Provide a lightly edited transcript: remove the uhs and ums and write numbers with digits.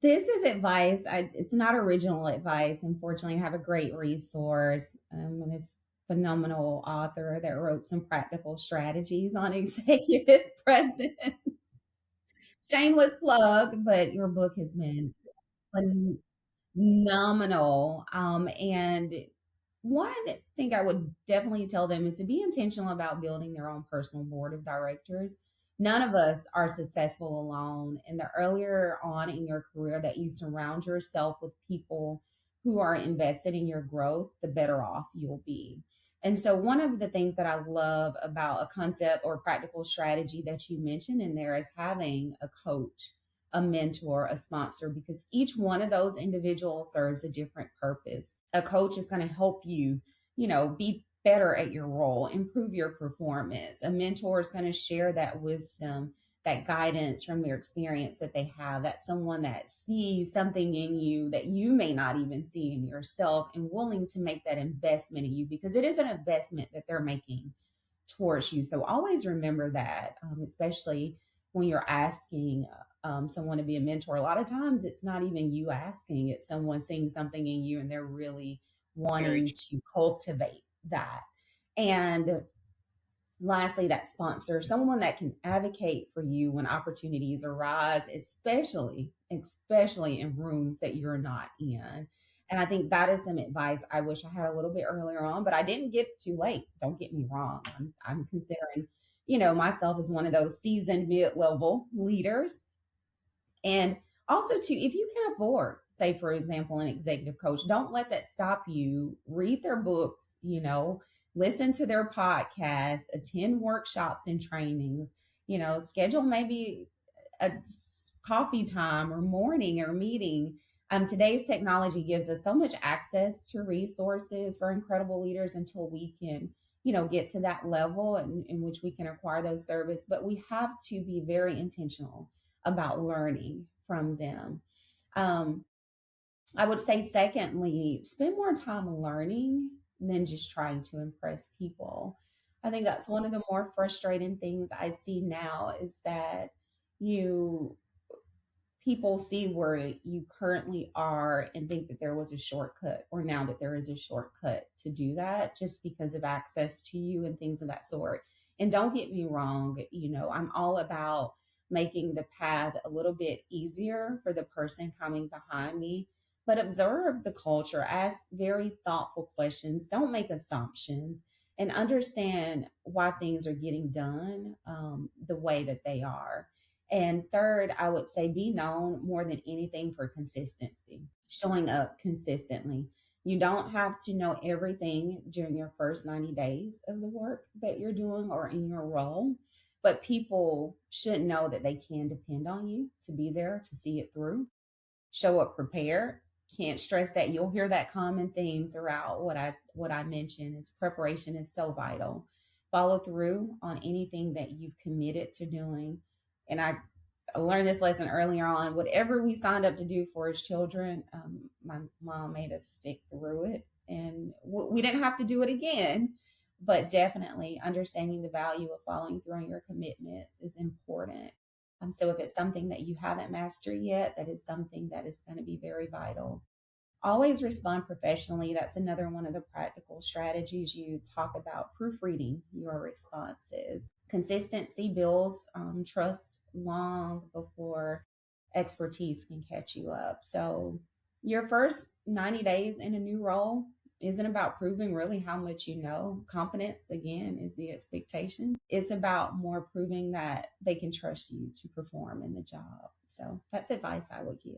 This is advice. It's not original advice. Unfortunately, I have a great resource, and this phenomenal author that wrote some practical strategies on executive presence. Shameless plug, but your book has been phenomenal. And one thing I would definitely tell them is to be intentional about building their own personal board of directors. None of us are successful alone. And the earlier on in your career that you surround yourself with people who are invested in your growth, the better off you'll be. And so, one of the things that I love about a concept or practical strategy that you mentioned in there is having a coach, a mentor, a sponsor, because each one of those individuals serves a different purpose. A coach is going to help you, be better at your role, improve your performance. A mentor is going to share that wisdom, that guidance from their experience that they have. That's someone that sees something in you that you may not even see in yourself and willing to make that investment in you because it is an investment that they're making towards you. So always remember that, especially when you're asking someone to be a mentor. A lot of times it's not even you asking, it's someone seeing something in you and they're really Very wanting true. to cultivate that. And lastly, that sponsor, someone that can advocate for you when opportunities arise, especially in rooms that you're not in. And I think that is some advice I wish I had a little bit earlier on, but I didn't get too late. Don't get me wrong. I'm considering, myself as one of those seasoned mid-level leaders. And also, too, if you can afford, say, for example, an executive coach, don't let that stop you. Read their books, listen to their podcasts, attend workshops and trainings, schedule maybe a coffee time or morning or meeting. Today's technology gives us so much access to resources for incredible leaders until we can, get to that level in which we can acquire those services. But we have to be very intentional about learning from them. Um, I would say, secondly, spend more time learning than just trying to impress people. I think that's one of the more frustrating things I see now is that you people see where you currently are and think that there was a shortcut, or now that there is a shortcut to do that just because of access to you and things of that sort. And don't get me wrong, I'm all about making the path a little bit easier for the person coming behind me, but observe the culture, ask very thoughtful questions, don't make assumptions, and understand why things are getting done the way that they are. And third, I would say be known more than anything for consistency, showing up consistently. You don't have to know everything during your first 90 days of the work that you're doing or in your role, but people should know that they can depend on you to be there to see it through. Show up prepared. Can't stress that. You'll hear that common theme throughout what I mentioned is preparation is so vital. Follow through on anything that you've committed to doing. And I learned this lesson earlier on. Whatever we signed up to do for as children, my mom made us stick through it, and we didn't have to do it again. But definitely understanding the value of following through on your commitments is important. So if it's something that you haven't mastered yet, that is something that is going to be very vital. Always respond professionally. That's another one of the practical strategies you talk about, proofreading your responses. Consistency builds trust long before expertise can catch you up. So, your first 90 days in a new role isn't about proving really how much you know. Competence, again, is the expectation. It's about more proving that they can trust you to perform in the job. So, that's advice I would give.